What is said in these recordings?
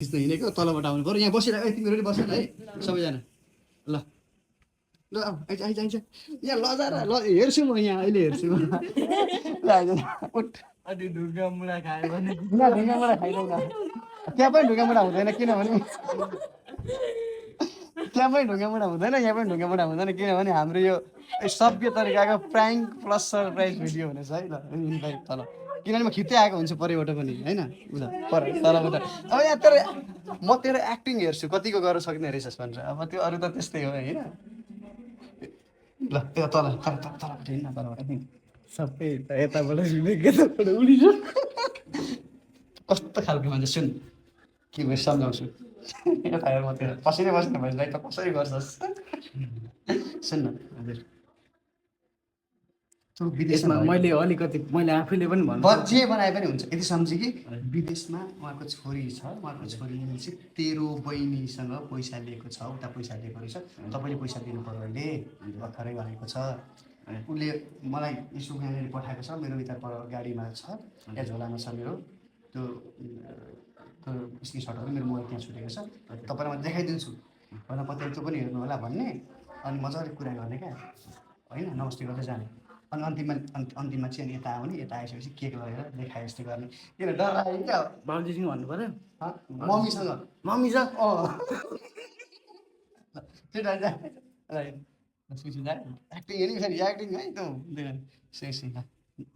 खिच्न हिँडेको तलबाट आउनु पऱ्यो यहाँ बसेर तिमीहरू पनि बसेर है सबैजना ल ल आइज आइज आइज यहाँ लजार ल हेर्छु म यहाँ अहिले हेर्छु म ल आइज उठ अनि ढुङ्गा मुढा खायो भने ढुङ्गा मुढा खाइदेऊ न त्यहाँ पनि ढुङ्गा मुढा हुँदैन किनभने त्यहाँ पनि ढुङ्गा मुढा हुँदैन यहाँ पनि ढुङ्गा मुढा हुँदैन किनभने हाम्रो यो सभ्य तरिकाको प्राङ्क प्लस सरप्राइज भिडियो हुनेछ है ल इन्भाइट तल किनभने म खिच्दै आएको हुन्छु परैबाट पनि होइन उता पर तलबाट अब यहाँ तेरो म तेरो एक्टिङ हेर्छु कतिको गर्न सक्ने रहेछस् भनेर अब त्यो अरू त त्यस्तै हो होइन ल त्यो तल तल तल तलबाट हिँड्न तलबाट हिँड्न सबै यताबाट यताबाट उडिसक्यो कस्तो खालको मान्छे सुन के भयो सम्झाउँछु यता हेर म त्यो पसिनै बस्ने भएछ त कसरी गर्छस् सुन न हजुर तँ विदेशमा मैले अलिकति मैले आफैले पनि भन्नु बजे बनाए पनि हुन्छ यति सम्झि कि विदेशमा उहाँको छोरी छ उहाँको छोरीले चाहिँ तेरो बहिनीसँग पैसा लिएको छ उता पैसा लिएको रहेछ तपाईँले पैसा दिनु पऱ्यो अहिले भर्खरै भनेको छ उसले मलाई यसो यहाँनिर पठाएको छ मेरो यता पर गाडीमा छ या झोलामा छ मेरो त्यो त्यो स्क्रिनसटहरू मेरो मोबाइल त्यहाँ छुटेको छ तपाईँलाई म देखाइदिन्छु भन्दा पत्याले त्यो पनि हेर्नु होला भन्ने अनि मजाले कुरा गर्ने क्या होइन नमस्ते गर्दै जाने अनि अन्तिममा चाहिँ अनि यता आउने यता आइसकेपछि केक लगेर देखाए जस्तो गर्ने किन डर लाग्यो क्या बाबुजीसँग भन्नु पऱ्यो मम्मीसँग मम्मीसँग त्यो एक्टिङ हेर्ने फेरि एक्टिङ है त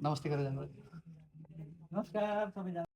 नमस्ते गरेर जानु नमस्कार सबैजना